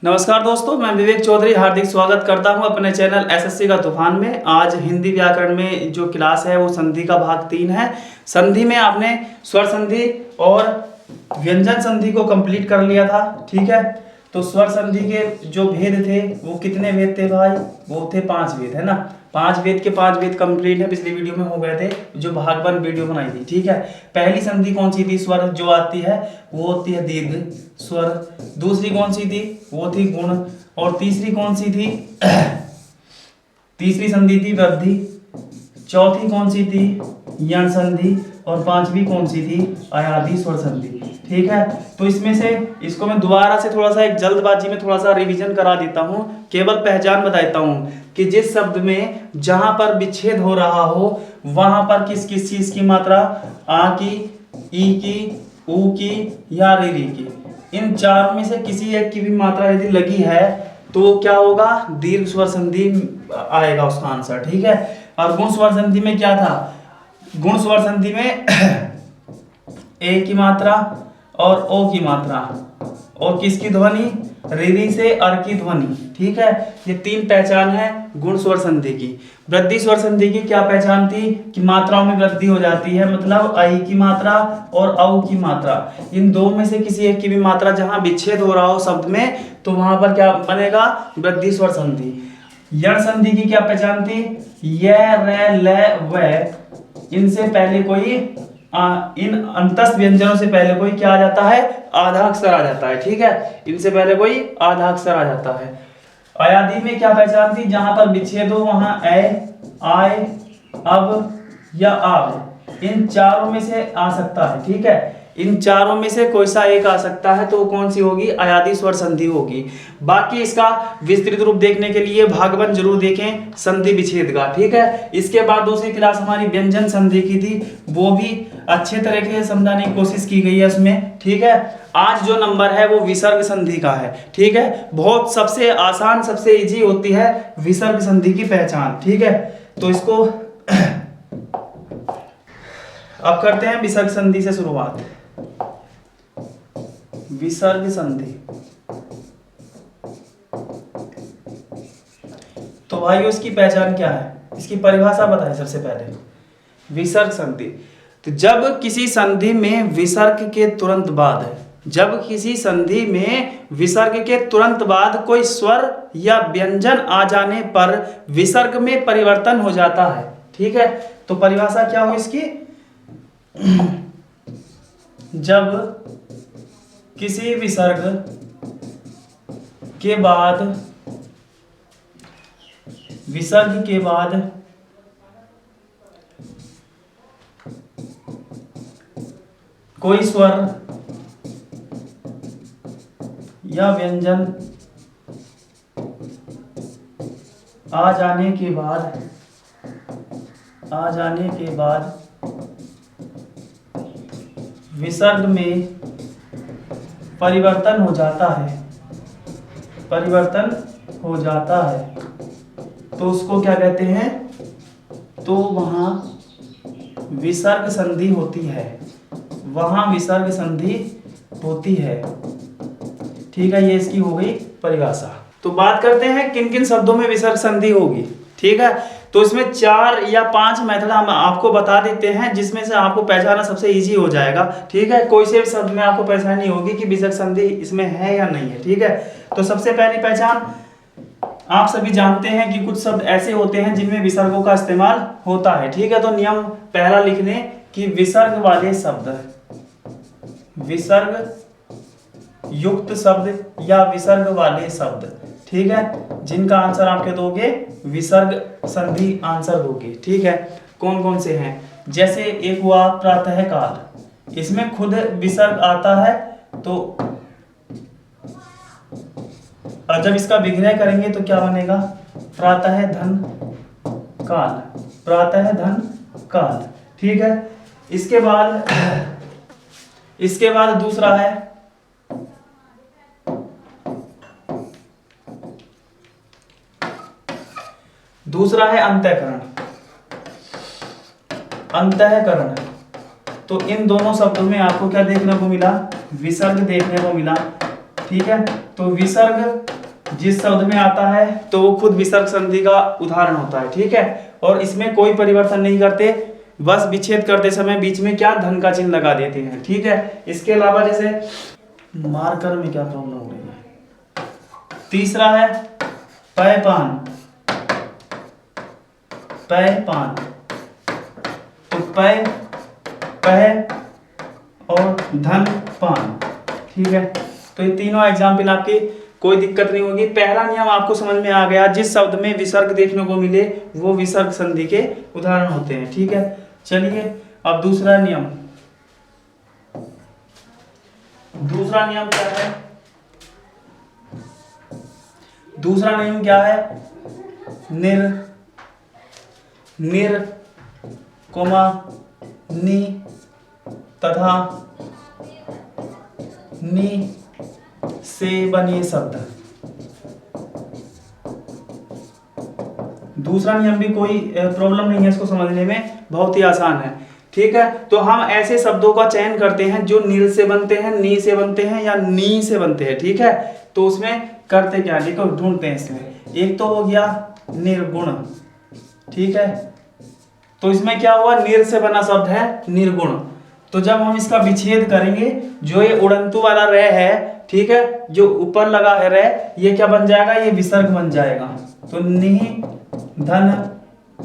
नमस्कार दोस्तों, मैं विवेक चौधरी हार्दिक स्वागत करता हूं अपने चैनल एसएससी का तूफान में। आज हिंदी व्याकरण में जो क्लास है वो संधि का भाग 3 है। संधि में आपने स्वर संधि और व्यंजन संधि को कंप्लीट कर लिया था, ठीक है। तो स्वर संधि के जो भेद थे वो कितने भेद थे भाई? वो थे 5 भेद, है ना। 5 भेद के 5 भेद कंप्लीट है, पिछली वीडियो में हो गए थे जो भाग 1 वीडियो बनाई थी, ठीक है। पहली संधि कौन सी थी? स्वर जो आती है वो होती है दीर्घ स्वर। दूसरी कौन सी थी? वो थी गुण। और तीसरी कौन सी थी? तीसरी संधि थी वृद्धि। चौथी कौन सी थी? यण संधि। और पांचवी कौन सी थी? अयादी स्वर संधि, ठीक है। तो इसमें से इसको मैं दोबारा से थोड़ा सा एक जल्दबाजी में थोड़ा सा रिवीजन करा देता हूं, केवल पहचान बता देता हूं कि जिस शब्द में जहां पर विच्छेद हो रहा हो वहां पर किस किस चीज की मात्रा, आ की, ई की, ऊ की या री की, इन चारों में से किसी एक की भी मात्रा यदि लगी है तो क्या होगा? दीर्घ स्वर संधि आएगा उसका आंसर, ठीक है। और गुण स्वर संधि में क्या था? गुण स्वर संधि में ए की मात्रा और ओ की मात्रा और किसकी ध्वनि? री से अर की ध्वनि, ठीक है। ये 3 पहचान है गुण स्वर संधि की। वृद्धि स्वर संधि की क्या पहचान थी? कि मात्राओं में वृद्धि हो जाती है, मतलब आई की मात्रा और औ की मात्रा, इन दो में से किसी एक की भी मात्रा जहां विच्छेद हो रहा हो शब्द में तो वहां पर क्या बनेगा? वृद्धि स्वर संधि। यण संधि की क्या पहचान थी? य, र, ल, व, इनसे पहले कोई इन अंतस्थ व्यंजनों से पहले कोई क्या आ जाता है? आधा अक्षर आ जाता है, ठीक है। इनसे पहले कोई आधा अक्षर आ जाता है। अयादी में क्या पहचान थी? जहां पर विच्छेद हो वहां ए, आय, अब या आब, इन चारों में से आ सकता है, ठीक है। इन चारों में से कोई सा एक आ सकता है तो वो कौन सी होगी? अयादी स्वर संधि होगी। बाकी इसका विस्तृत रूप देखने के लिए भाग 1 जरूर देखें संधि विच्छेद का, ठीक है। इसके बाद दूसरी क्लास हमारी व्यंजन संधि की थी, वो भी अच्छे तरीके से समझाने की कोशिश की गई है उसमें, ठीक है। आज जो नंबर है वो विसर्ग संधि का है, ठीक है। बहुत सबसे आसान, सबसे इजी होती है विसर्ग संधि की पहचान, ठीक है। तो इसको अब करते हैं विसर्ग संधि से शुरुआत। विसर्ग संधि, तो भाई उसकी पहचान क्या है? इसकी परिभाषा बताएं सबसे पहले। विसर्ग संधि, तो जब किसी संधि में विसर्ग के तुरंत बाद, जब किसी संधि में विसर्ग के तुरंत बाद कोई स्वर या व्यंजन आ जाने पर विसर्ग में परिवर्तन हो जाता है, ठीक है। तो परिभाषा क्या हो इसकी? जब किसी विसर्ग के बाद, विसर्ग के बाद कोई स्वर या व्यंजन आ जाने के बाद विसर्ग में परिवर्तन हो जाता है, तो उसको क्या कहते हैं? तो वहां विसर्ग संधि होती है, ठीक है। ये इसकी हो गई परिभाषा। तो बात करते हैं किन किन शब्दों में विसर्ग संधि होगी, ठीक है। तो इसमें 4 या 5 मेथड हम आपको बता देते हैं जिसमें से आपको पहचानना सबसे इजी हो जाएगा, ठीक है। कोई से भी शब्द में आपको पहचानी होगी कि विसर्ग संधि इसमें है या नहीं है, ठीक है। तो सबसे पहली पहचान, आप सभी जानते हैं कि कुछ शब्द ऐसे होते हैं जिनमें विसर्गों का इस्तेमाल होता है, ठीक है। तो नियम पहला लिख लें कि विसर्ग वाले शब्द, विसर्ग युक्त शब्द या विसर्ग वाले शब्द, ठीक है, जिनका आंसर आपके दोगे विसर्ग संधि आंसर दोगे, ठीक है। कौन कौन से हैं? जैसे एक हुआ प्रातः काल, इसमें खुद विसर्ग आता है, तो जब इसका विग्रह करेंगे तो क्या बनेगा? प्रातः धन काल, प्रातः धन काल, ठीक है। इसके बाद दूसरा है अंतःकरण, अंतःकरण। तो इन दोनों शब्दों में आपको क्या देखने को मिला? विसर्ग देखने को मिला, ठीक है। तो विसर्ग जिस शब्द में आता है तो वो खुद विसर्ग संधि का उदाहरण होता है, ठीक है। और इसमें कोई परिवर्तन नहीं करते, बस विच्छेद करते समय बीच में क्या धन का चिन्ह लगा देते हैं, ठीक है। इसके अलावा जैसे मार्कर में क्या प्रॉब्लम हो रही है। तीसरा है पैपान, पैपान, तो पै, पह और धन पान, ठीक है। तो ये तीनों एग्जाम्पल आपकी कोई दिक्कत नहीं होगी। पहला नियम आपको समझ में आ गया, जिस शब्द में विसर्ग देखने को मिले वो विसर्ग संधि के उदाहरण होते हैं, ठीक है। चलिए अब दूसरा नियम, दूसरा नियम क्या है, दूसरा नियम क्या है, निर कोमा नि तथा नि से बने शब्द। दूसरा नियम भी कोई प्रॉब्लम नहीं है इसको समझने में, बहुत ही आसान है, ठीक है। तो हम ऐसे शब्दों का चयन करते हैं जो निर से बनते हैं, नी से बनते हैं या नी से बनते हैं, ठीक है। तो उसमें करते क्या, देखो ढूंढते हैं इसमें। एक तो हो गया निर्गुण, ठीक है। तो इसमें क्या हुआ, निर से बना शब्द है निर्गुण। तो जब हम इसका विच्छेद करेंगे, जो ये उड़ंतु वाला रे है, ठीक है, जो ऊपर लगा है रे, ये क्या बन जाएगा, ये विसर्ग बन जाएगा। तो निहि धन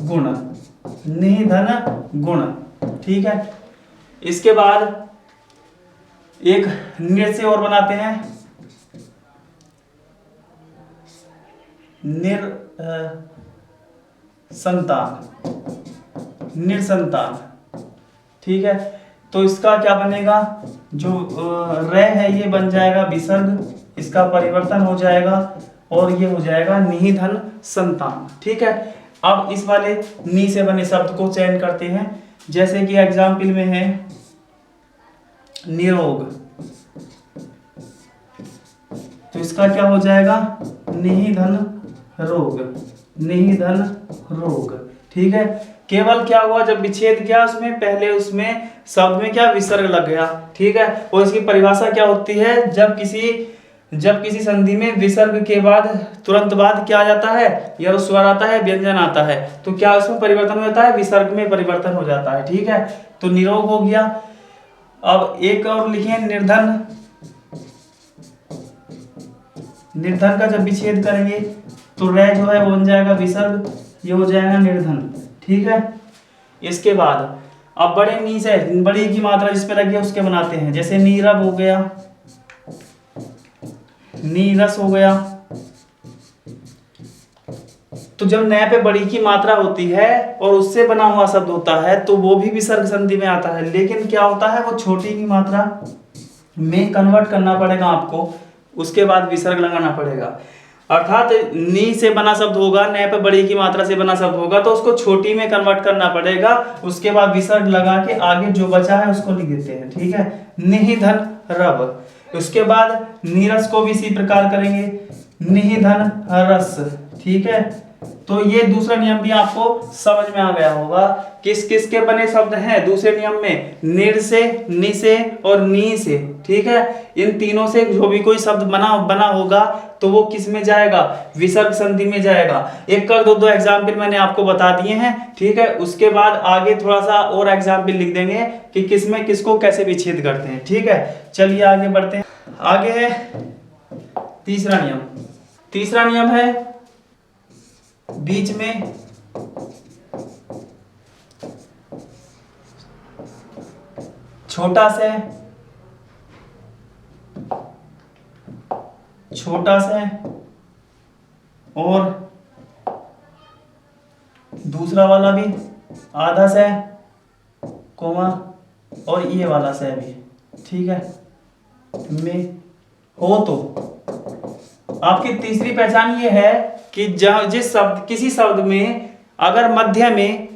गुण, निहि धन गुण, ठीक है। इसके बाद एक निर से और बनाते हैं, संतान, निरसंतान, ठीक है। तो इसका क्या बनेगा, जो रे है ये बन जाएगा विसर्ग, इसका परिवर्तन हो जाएगा और ये हो जाएगा निहिधन संतान, ठीक है। अब इस वाले नी से बने शब्द को चयन करते हैं, जैसे कि एग्जाम्पल में है निरोग, तो इसका क्या हो जाएगा, निहिधन रोग, निहिधन रोग, ठीक है। केवल क्या हुआ, जब विच्छेद किया उसमें, पहले उसमें शब्द में क्या विसर्ग लग गया, ठीक है। और इसकी परिभाषा क्या होती है, जब किसी संधि में विसर्ग के बाद तुरंत बाद क्या आ जाता है, या स्वर आता है, व्यंजन आता है, तो क्या उसमें परिवर्तन हो जाता है, विसर्ग में परिवर्तन हो जाता है, ठीक है। तो निरोग हो गया। अब एक और लिखिए निर्धन, निर्धन का जब विच्छेद करेंगे तो रे जो है वो बन जाएगा विसर्ग, ये हो जाएगा निर्धन, ठीक है। इसके बाद अब बड़े नी से, बड़ी की मात्रा जिस पे लगी है उसके बनाते हैं, जैसे नीरब हो गया, नीरस हो गया। तो जब नए पे बड़ी की मात्रा होती है और उससे बना हुआ शब्द होता है तो वो भी विसर्ग संधि में आता है, लेकिन क्या होता है, वो छोटी की मात्रा में कन्वर्ट करना पड़ेगा आपको, उसके बाद विसर्ग लगाना पड़ेगा। अर्थात नी से बना शब्द होगा, नए पे बड़ी की मात्रा से बना शब्द होगा, तो उसको छोटी में कन्वर्ट करना पड़ेगा, उसके बाद विसर्ग लगा के आगे जो बचा है उसको लिख देते हैं, ठीक है। निहिधन रव, उसके बाद नीरस को भी इसी प्रकार करेंगे, निहिधन रस, ठीक है। तो ये दूसरा नियम भी आपको समझ में आ गया होगा। किस किस के बने शब्द हैं दूसरे नियम में, निर से, नि से और नी से, ठीक है। इन तीनों से जो भी कोई शब्द बना होगा तो वो किस में जाएगा, विसर्ग संधि में जाएगा। एक कर दो एग्जाम्पल मैंने आपको बता दिए हैं, ठीक है। उसके बाद आगे थोड़ा सा और एग्जाम्पल लिख देंगे कि किस में किसको कैसे विच्छेद करते हैं, ठीक है। चलिए आगे बढ़ते हैं। आगे है तीसरा नियम। तीसरा नियम है बीच में छोटा से और दूसरा वाला भी आधा से कोमा और ये वाला से भी, ठीक है, में हो। तो आपकी तीसरी पहचान ये है कि जिस शब्द, किसी शब्द में अगर मध्य में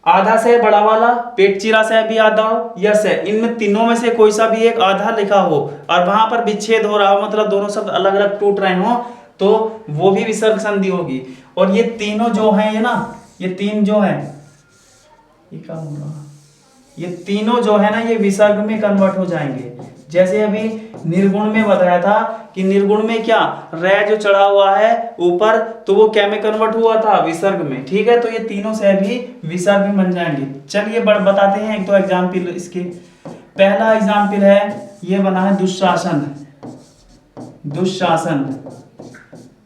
आधा से बड़ा वाला, पेट चिरा से भी आधा हो, या से, इनमें तीनों में से कोई सा भी एक आधा लिखा हो और वहां पर विच्छेद हो रहा हो, मतलब दोनों शब्द अलग अलग टूट रहे हो, तो वो भी विसर्ग संधि होगी। और ये तीनों जो हैं, ये ना, ये तीन जो हैं, ये क्या हो रहा, ये तीनों जो है ना ये विसर्ग में कन्वर्ट हो जाएंगे। जैसे अभी निर्गुण में बताया था कि निर्गुण में क्या रै जो चढ़ा हुआ है ऊपर, तो वो क्या में कन्वर्ट हुआ था, विसर्ग में। ठीक है, तो ये तीनों से भी विसर्ग में बन जाएंगे। चलिए बताते हैं एक दो एग्जाम्पल इसके। पहला एग्जाम्पल है, ये बना है दुशासन। दुशासन,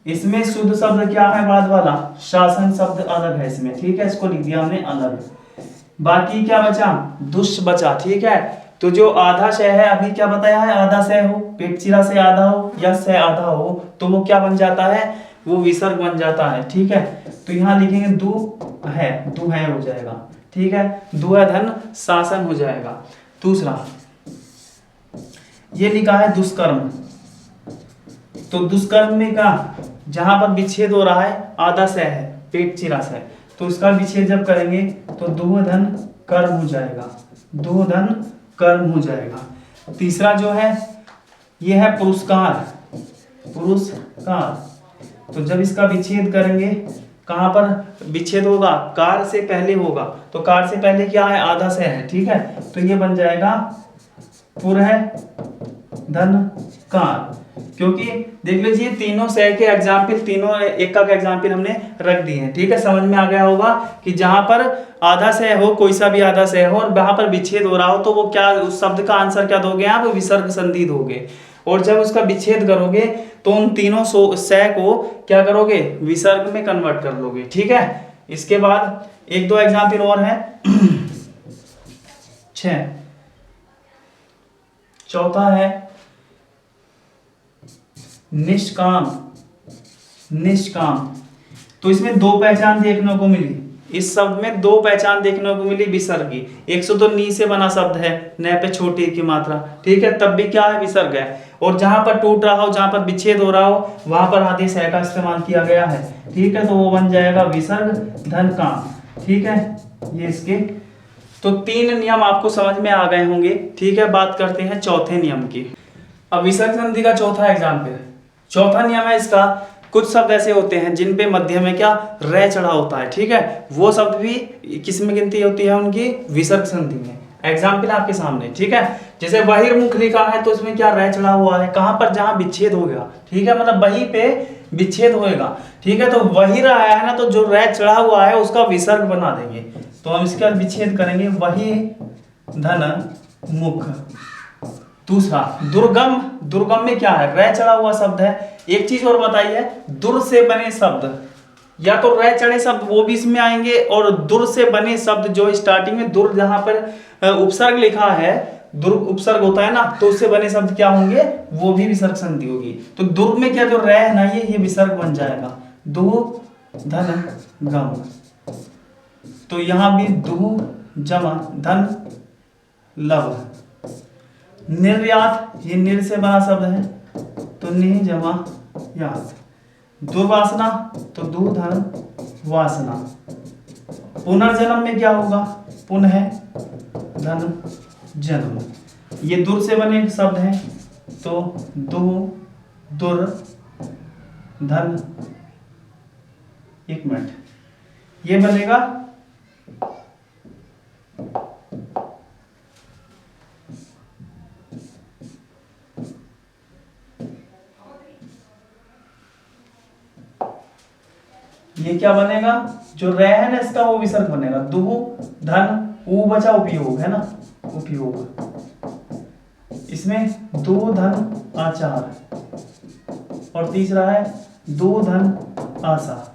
इसमें शुद्ध शब्द क्या है, बाद वाला, शासन शब्द अलग है इसमें। ठीक है, इसको लिख दिया हमने अलग। बाकी क्या बचा, दुष् बचा। ठीक है, तो जो आधा श है, अभी क्या बताया है, आधा श हो, पेट चिरा से आधा हो या श आधा हो, तो वो क्या बन जाता है, वो विसर्ग बन जाता है। ठीक है, तो यहाँ लिखेंगे दु है हो जाएगा। ठीक है, दु है धन शासन हो जाएगा। दूसरा ये लिखा है दुष्कर्म। तो दुष्कर्म में का जहां पर विच्छेद हो रहा है, आधा स है, पेट चिरा से, तो इसका विच्छेद जब करेंगे तो दो धन कर्म हो जाएगा। दो धन कर्म हो जाएगा। तीसरा जो है ये है पुरस्कार। पुरस्कार, तो जब इसका विच्छेद करेंगे, कहां पर विच्छेद होगा, कार से पहले होगा, तो कार से पहले क्या है, आधा से है। ठीक है, तो ये बन जाएगा पुर है धन कार। क्योंकि देख लीजिए तीनों से के एग्जाम्पल, तीनों एक का एग्जाम्पल हमने रख दिए हैं। ठीक है, समझ में आ गया होगा कि जहां पर आधा से हो, कोई सा भी आधा से हो, और वहां पर विच्छेद हो रहा हो, तो वो क्या, उस शब्द का आंसर क्या दोगे आप, विसर्ग संधि दोगे। और जब उसका विच्छेद करोगे तो उन तीनों से को क्या करोगे, विसर्ग में कन्वर्ट कर लोगे। ठीक है, इसके बाद एक दो एग्जाम्पल और है। 6, चौथा है निष्काम। निष्काम, तो इसमें दो पहचान देखने को मिली। इस शब्द में दो पहचान देखने को मिली विसर्ग की। एक तो नी से बना शब्द है, न पे छोटी की मात्रा। ठीक है, तब भी क्या है, विसर्ग है। और जहां पर टूट रहा हो, जहां पर विच्छेद हो रहा हो, वहां पर आधे से का इस्तेमाल किया गया है। ठीक है, तो वो बन जाएगा विसर्ग धन काम। ठीक है, ये इसके तो 3 नियम आपको समझ में आ गए होंगे। ठीक है, बात करते हैं चौथे नियम की। अब विसर्ग संधि का चौथा एग्जाम्पल, चौथा नियम है इसका, कुछ शब्द ऐसे होते हैं जिन पे मध्य में क्या रै चढ़ा होता है। ठीक है, वो शब्द भी किस में गिनती होती है, उनकी विसर्ग संधि में। एग्जाम्पल आपके सामने। ठीक है, जैसे बहिर्मुख लिखा है, तो इसमें क्या रै चढ़ा हुआ है, कहां पर, जहां विच्छेद हो गया। ठीक है, मतलब वहीं पे विच्छेद होएगा। ठीक है, तो वही आया है ना, तो जो रै चढ़ा हुआ है उसका विसर्ग बना देंगे। तो हम इसका विच्छेद करेंगे, वही धन मुख। दूसरा दुर्गम। दुर्गम में क्या है, रै चढ़ा हुआ शब्द है। एक चीज और बताइए, दुर से बने शब्द, या तो रै चढ़े शब्द वो भी इसमें आएंगे, और दुर से बने शब्द जो स्टार्टिंग में दुर, जहां पर उपसर्ग लिखा है, दुर उपसर्ग होता है ना, तो उससे बने शब्द क्या होंगे, वो भी विसर्ग संधि होगी। तो दुर में क्या, जो रै है ना, ये विसर्ग बन जाएगा। दु धन गम, तो यहां भी दु जमा धन लव। निर्यात, ये निर से बना शब्द है, तो नि जमा यात। दुर्वासना, तो दु धन वासना। पुनर्जन्म में क्या होगा, पुनः धन जन्म। ये दुर से बने शब्द हैं, तो दु दुर धन, एक मिनट, ये बनेगा ये क्या बनेगा, जो रै है ना इसका, वो विसर्ग बनेगा। दु धन ऊ बचा उपयोग है ना, उपयोग। इसमें दो धन आचार, और तीसरा है दो धन आशा।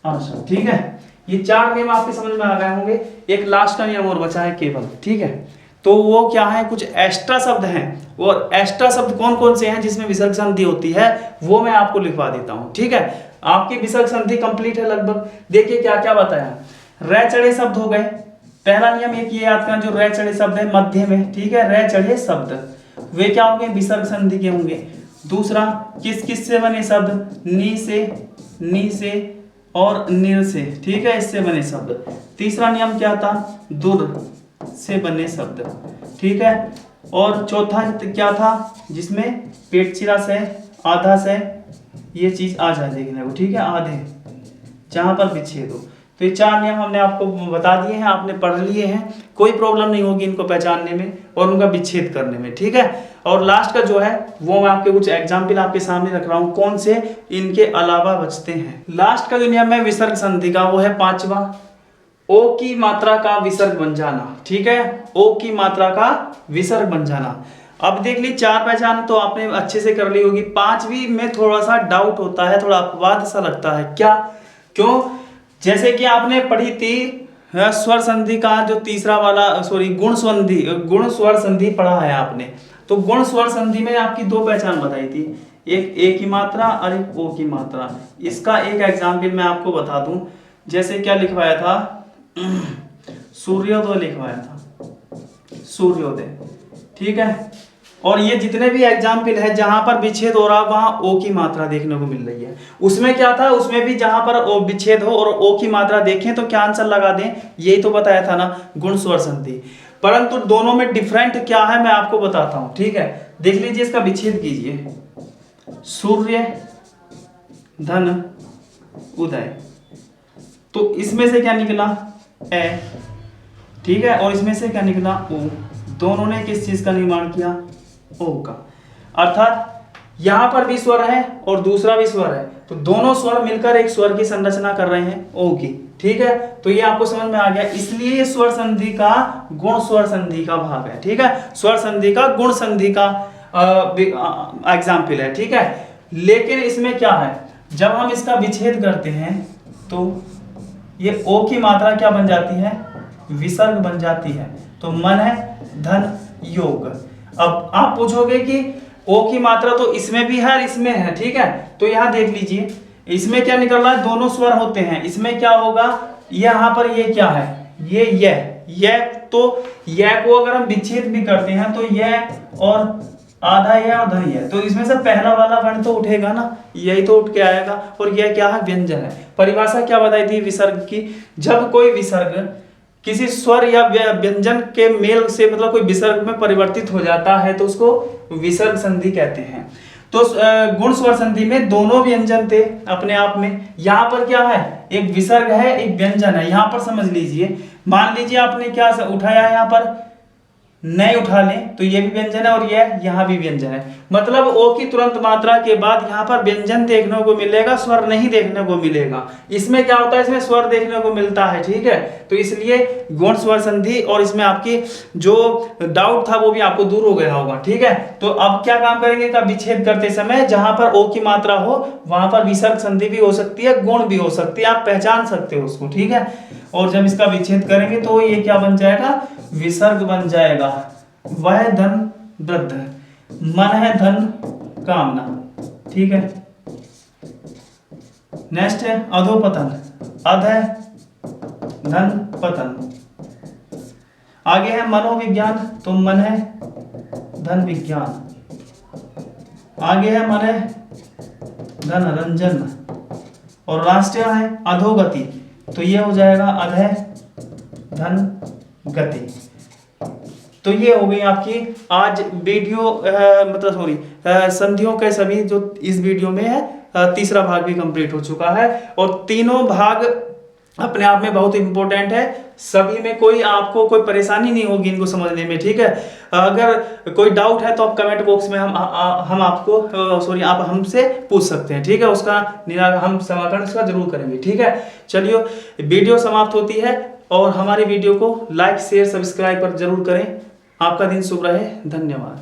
आशा। ठीक है, ये 4 नियम आपके समझ में आ गए होंगे। एक लास्ट का नियम और बचा है केवल। ठीक है, तो वो क्या है, कुछ एक्स्ट्रा शब्द हैं, और एक्स्ट्रा शब्द कौन कौन से हैं जिसमें विसर्ग संधि होती है, वो मैं आपको लिखवा देता हूं। ठीक है, आपकी विसर्ग संधि कंप्लीट है लगभग। देखिए क्या क्या बताया, रै चढ़े शब्द हो गए। पहला नियम एक ये याद करना, जो रै चढ़े शब्द है मध्य में। ठीक है, रै चढ़े शब्द वे क्या होंगे, विसर्ग संधि के होंगे। दूसरा, किस किस से बने शब्द, नी से और निर से। ठीक है, इससे बने शब्द। तीसरा नियम क्या था, दुर से बने शब्द। ठीक है, और चौथा क्या था, जिसमें पेट चिरा से, आधा से, ये चीज आ जाए देखने को। ठीक है, आधे, जहां पर विच्छेद हो। तो ये 4 नियम हमने आपको बता दिए हैं, आपने पढ़ लिए हैं, कोई प्रॉब्लम नहीं होगी इनको पहचानने में और उनका विच्छेद करने में, ठीक है। और लास्ट का जो है वो मैं आपके कुछ एग्जाम्पल आपके सामने रख रहा हूँ, कौन से इनके अलावा बचते हैं। लास्ट का जो नियम है विसर्ग संधि का, वो है 5वां, ओ की मात्रा का विसर्ग बन जाना, ठीक है, ओ की मात्रा का विसर्ग बन जाना। अब देख ली 4 पहचान तो आपने अच्छे से कर ली होगी, 5वीं में थोड़ा सा डाउट होता है, थोड़ा अपवाद सा लगता है, क्या, क्यों, जैसे कि आपने पढ़ी थी स्वर संधि का जो तीसरा वाला, सॉरी गुण स्वर संधि पढ़ा है आपने, तो गुण स्वर संधि में आपकी 2 पहचान बताई थी, एक ए की मात्रा और एक ओ की मात्रा। इसका एक एग्जाम्पल मैं आपको बता दूं, जैसे क्या लिखवाया था, सूर्योदय लिखवाया था, सूर्योदय, ठीक है। और ये जितने भी एग्जाम्पल है जहां पर विच्छेद हो रहा वहां ओ की मात्रा देखने को मिल रही है। उसमें क्या था, उसमें भी जहां पर ओ विच्छेद हो और ओ की मात्रा देखें तो क्या आंसर लगा दें, यही तो बताया था ना, गुण स्वर संधि। परंतु दोनों में डिफरेंट क्या है मैं आपको बताता हूं, ठीक है। देख लीजिए, इसका विच्छेद कीजिए, सूर्य धन उदय, तो इसमें से क्या निकला, ए, ठीक है, और इसमें से क्या निकला, ओ। दोनों ने किस चीज का निर्माण किया, ओ का, अर्थात यहां पर भी स्वर है और दूसरा भी स्वर है, तो दोनों स्वर मिलकर एक स्वर की संरचना कर रहे हैं, ओ की, ठीक है। तो ये आपको समझ में आ गया, इसलिए स्वर संधि का गुण स्वर संधि का भाग है, ठीक है, स्वर संधि का गुण संधि का एग्जाम्पल है, ठीक है। लेकिन इसमें क्या है, जब हम इसका विच्छेद करते हैं तो ये ओ की मात्रा क्या बन जाती है, विसर्ग बन जाती है, तो मन है धन योग। अब आप पूछोगे कि ओ की मात्रा तो इसमें भी है और इसमें है, ठीक है, तो यहां देख लीजिए, इसमें क्या निकल रहा है, दोनों स्वर होते हैं, इसमें क्या होगा, यहां पर ये क्या है, ये तो यह को अगर हम विच्छेद भी करते हैं तो यह और आधा यह और धन यह, तो इसमें से पहला वाला वर्ण तो उठेगा ना, यही तो उठ के आएगा, और यह क्या है, व्यंजन है। परिभाषा क्या बताई थी विसर्ग की, जब कोई विसर्ग किसी स्वर या व्यंजन के मेल से, मतलब कोई विसर्ग में परिवर्तित हो जाता है तो उसको विसर्ग संधि कहते हैं। तो गुण स्वर संधि में दोनों व्यंजन थे अपने आप में, यहाँ पर क्या है, एक विसर्ग है एक व्यंजन है, यहाँ पर समझ लीजिए, मान लीजिए आपने क्या उठाया है, यहाँ पर नहीं उठा लें तो ये भी व्यंजन है और ये यहाँ भी व्यंजन है, मतलब ओ की तुरंत मात्रा के बाद यहाँ पर व्यंजन देखने को मिलेगा, स्वर नहीं देखने को मिलेगा। इसमें क्या होता है, इसमें स्वर देखने को मिलता है, ठीक है, तो इसलिए गुण स्वर संधि, और इसमें आपकी जो डाउट था वो भी आपको दूर हो गया होगा, ठीक है। तो अब क्या काम करेंगे का विच्छेद करते समय, जहां पर ओ की मात्रा हो वहां पर विसर्ग संधि भी हो सकती है, गुण भी हो सकती है, आप पहचान सकते हो उसको, ठीक है। और जब इसका विच्छेद करेंगे तो ये क्या बन जाएगा, विसर्ग बन जाएगा, वह धन वृद्ध, मन है धन कामना, ठीक है। नेक्स्ट है अधोपतन, अध है धन पतन, आगे है मनोविज्ञान, तो मन है धन विज्ञान, आगे है मन है धन रंजन, और लास्ट है अधोगति, तो ये हो जाएगा अध है धन गति। तो ये हो गई आपकी आज वीडियो, मतलब सॉरी संधियों के सभी जो इस वीडियो में है, तीसरा भाग भी कंप्लीट हो चुका है, और तीनों भाग अपने आप में बहुत इंपॉर्टेंट है, सभी में कोई आपको कोई परेशानी नहीं होगी इनको समझने में, ठीक है। अगर कोई डाउट है तो आप कमेंट बॉक्स में हम आपको सॉरी आप हमसे पूछ सकते हैं, ठीक है, उसका हम समाधान उसका जरूर करेंगे, ठीक है। चलिए वीडियो समाप्त होती है, और हमारी वीडियो को लाइक शेयर सब्सक्राइब पर जरूर करें। आपका दिन शुभ रहे, धन्यवाद।